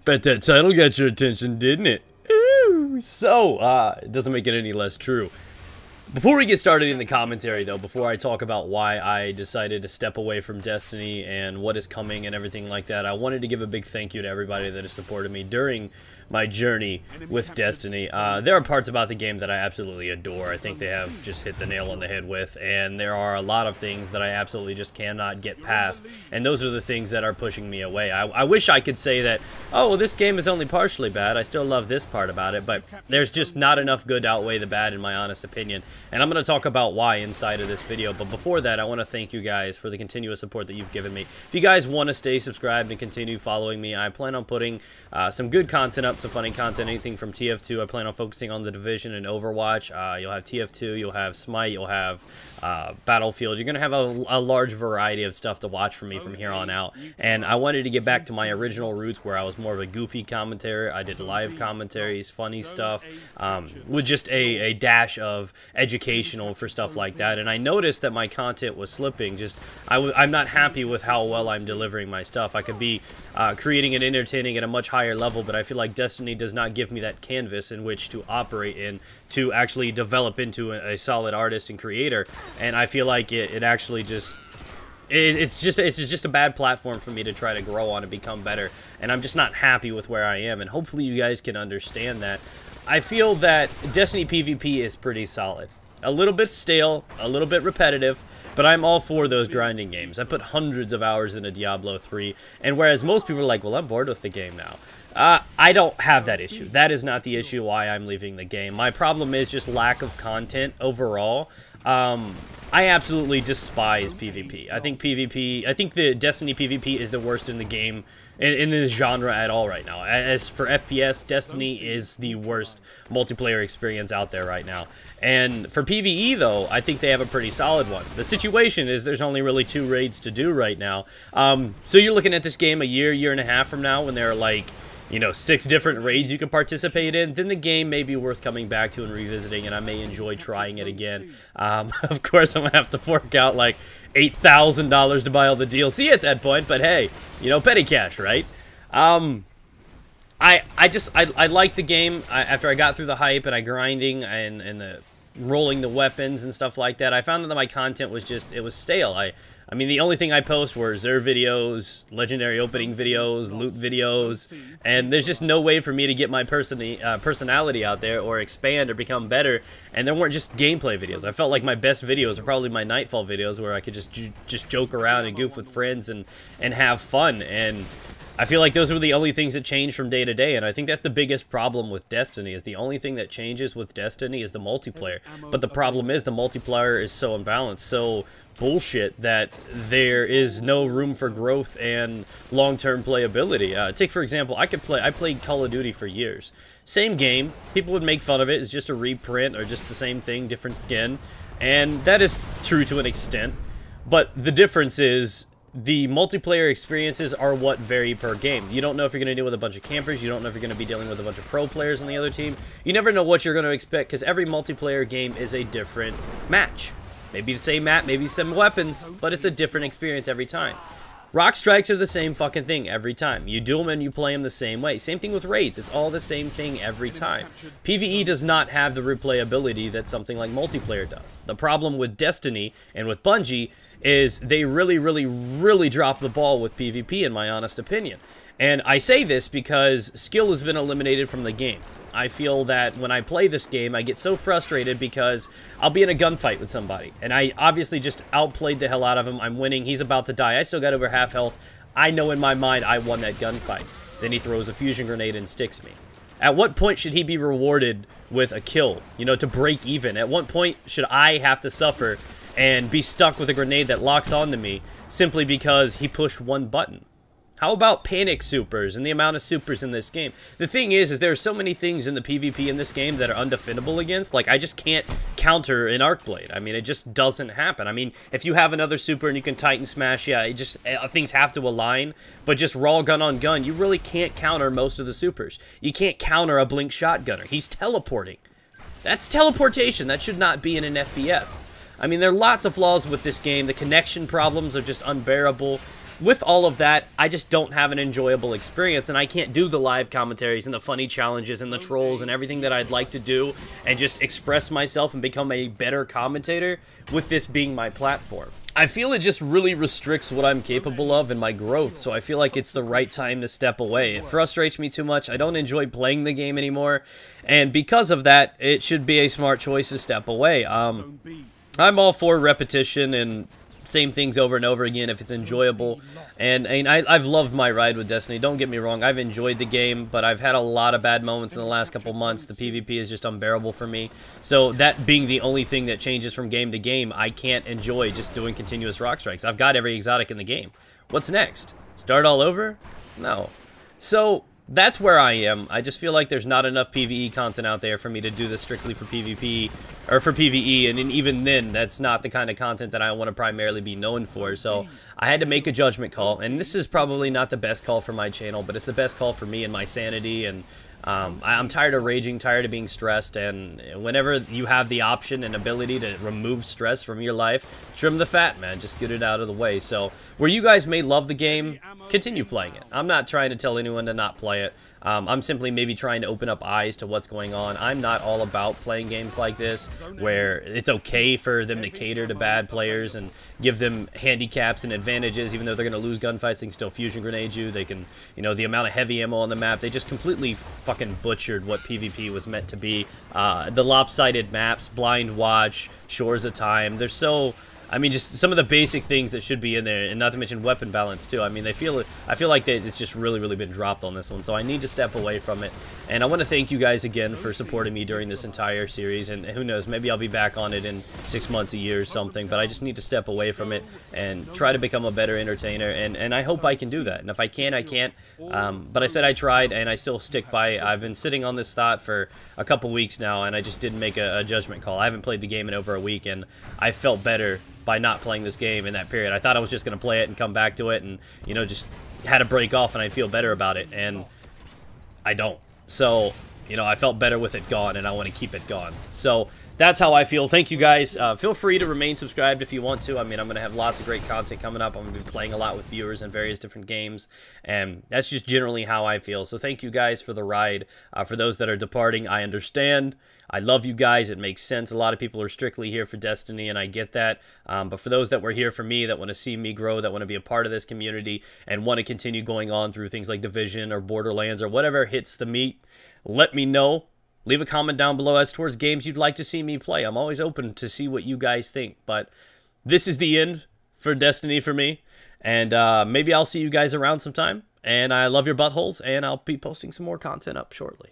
Bet that title got your attention, didn't it? Ooh, so, it doesn't make it any less true. Before we get started in the commentary, though, before I talk about why I decided to step away from Destiny and what is coming and everything like that, I wanted to give a big thank you to everybody that has supported me during my journey with Destiny. There are parts about the game that I absolutely adore. I think they have just hit the nail on the head with, and there are a lot of things that I absolutely just cannot get past, and those are the things that are pushing me away. I wish I could say that, oh, well, this game is only partially bad. I still love this part about it, but there's just not enough good to outweigh the bad, in my honest opinion, and I'm going to talk about why inside of this video. But before that, I want to thank you guys for the continuous support that you've given me. If you guys want to stay subscribed and continue following me, I plan on putting some good content up, some funny content, anything from TF2. I plan on focusing on the Division and Overwatch. You'll have TF2, you'll have Smite, you'll have Battlefield. You're going to have a large variety of stuff to watch from me from here on out. And I wanted to get back to my original roots where I was more of a goofy commentator. I did live commentaries, funny stuff, with just a dash of educational for stuff like that. And I noticed that my content was slipping. I'm not happy with how well I'm delivering my stuff. I could be creating and entertaining at a much higher level, but I feel like Destiny does not give me that canvas in which to operate in to actually develop into a solid artist and creator. And I feel like it actually just it's just a bad platform for me to try to grow on and become better, and I'm just not happy with where I am, and hopefully you guys can understand that. I feel that Destiny PvP is pretty solid. A little bit stale, a little bit repetitive, but I'm all for those grinding games. I put hundreds of hours into Diablo 3, and whereas most people are like, well, I'm bored with the game now. I don't have that issue. That is not the issue why I'm leaving the game. My problem is just lack of content overall. I absolutely despise PvP. I think the Destiny PvP is the worst in the game, in this genre at all right now. As for FPS, Destiny is the worst multiplayer experience out there right now. And for PvE, though, I think they have a pretty solid one. The situation is there's only really 2 raids to do right now. So you're looking at this game a year and a half from now when there are like, you know, 6 different raids you can participate in, then the game may be worth coming back to and revisiting, and I may enjoy trying it again. Of course, I'm going to have to fork out like $8,000 to buy all the DLC at that point, but hey, you know, petty cash, right? I like the game. After I got through the hype and grinding and the rolling the weapons and stuff like that, I found that my content was just, it was stale. I mean, the only thing I post were Zer videos, legendary opening videos, loot videos, and there's just no way for me to get my personality out there or expand or become better, and there weren't just gameplay videos. I felt like my best videos are probably my Nightfall videos where I could just joke around and goof with friends and have fun, and I feel like those were the only things that change from day to day, and I think that's the biggest problem with Destiny, is the only thing that changes with Destiny is the multiplayer. But the problem is the multiplayer is so unbalanced, so bullshit, that there is no room for growth and long-term playability. Take, for example, I played Call of Duty for years. Same game, people would make fun of it, it's just a reprint or just the same thing, different skin, and that is true to an extent, but the difference is the multiplayer experiences are what vary per game. You don't know if you're going to deal with a bunch of campers. You don't know if you're going to be dealing with a bunch of pro players on the other team. You never know what you're going to expect because every multiplayer game is a different match. Maybe the same map, maybe some weapons, but it's a different experience every time. Rock strikes are the same fucking thing every time. You do them and you play them the same way. Same thing with raids. It's all the same thing every time. PvE does not have the replayability that something like multiplayer does. The problem with Destiny and with Bungie is they really drop the ball with PvP, in my honest opinion. And I say this because skill has been eliminated from the game. I feel that when I play this game, I get so frustrated because I'll be in a gunfight with somebody, and I obviously just outplayed the hell out of him. I'm winning. He's about to die. I still got over half health. I know in my mind I won that gunfight. Then he throws a fusion grenade and sticks me. At what point should he be rewarded with a kill, you know, to break even? At what point should I have to suffer and be stuck with a grenade that locks onto me simply because he pushed one button? How about panic supers and the amount of supers in this game? The thing is there are so many things in the PvP in this game that are undefendable against. Like, I just can't counter an arc blade. I mean, it just doesn't happen. I mean, if you have another super and you can Titan Smash, yeah, things have to align. But just raw gun on gun, you really can't counter most of the supers. You can't counter a blink shotgunner. He's teleporting. That's teleportation. That should not be in an FPS. I mean, there are lots of flaws with this game. The connection problems are just unbearable. with all of that, I just don't have an enjoyable experience, and I can't do the live commentaries and the funny challenges and the trolls and everything that I'd like to do and just express myself and become a better commentator with this being my platform. I feel it just really restricts what I'm capable of and my growth, so I feel like it's the right time to step away. It frustrates me too much. I don't enjoy playing the game anymore, and because of that, it should be a smart choice to step away. I'm all for repetition and same things over and over again if it's enjoyable, and I've loved my ride with Destiny. Don't get me wrong, I've enjoyed the game, but I've had a lot of bad moments in the last couple months. The PvP is just unbearable for me, so that being the only thing that changes from game to game, I can't enjoy just doing continuous rock strikes. I've got every exotic in the game. What's next? Start all over? No. So that's where I am. I just feel like there's not enough PvE content out there for me to do this strictly for PvP or for PvE, and even then, that's not the kind of content that I want to primarily be known for. So I had to make a judgment call, and this is probably not the best call for my channel, but it's the best call for me and my sanity. And I'm tired of raging, tired of being stressed, and whenever you have the option and ability to remove stress from your life, trim the fat, man. Just get it out of the way. So where you guys may love the game, continue playing it. I'm not trying to tell anyone to not play it. I'm simply maybe trying to open up eyes to what's going on. I'm not all about playing games like this where it's okay for them to cater to bad players and give them handicaps and advantages. Even though they're going to lose gunfights, they can still fusion grenade you. They can, you know, the amount of heavy ammo on the map. They just completely fucking butchered what PvP was meant to be. The lopsided maps, blind watch, shores of time. They're so... I mean, just some of the basic things that should be in there, and not to mention weapon balance too. I mean, I feel like it's just really been dropped on this one, so I need to step away from it. And I want to thank you guys again for supporting me during this entire series, and who knows, maybe I'll be back on it in 6 months, a year or something, but I just need to step away from it and try to become a better entertainer, and I hope I can do that. And if I can't, I can't. But I said I tried, and I still stick by it. I've been sitting on this thought for a couple weeks now, and I just didn't make a judgment call. I haven't played the game in over a week, and I felt better by not playing this game in that period. I thought I was just going to play it and come back to it and, you know, just had a break off and I feel better about it, and I don't. So, you know, I felt better with it gone, and I want to keep it gone. So that's how I feel. Thank you guys. Feel free to remain subscribed if you want to. I mean, I'm going to have lots of great content coming up. I'm going to be playing a lot with viewers in various different games, and that's just generally how I feel. So thank you guys for the ride. For those that are departing, I understand. I love you guys. It makes sense. A lot of people are strictly here for Destiny, and I get that. But for those that were here for me, that want to see me grow, that want to be a part of this community, and want to continue going on through things like Division or Borderlands or whatever hits the meat, let me know. Leave a comment down below as towards games you'd like to see me play. I'm always open to see what you guys think. But this is the end for Destiny for me. And maybe I'll see you guys around sometime. And I love your buttholes, and I'll be posting some more content up shortly.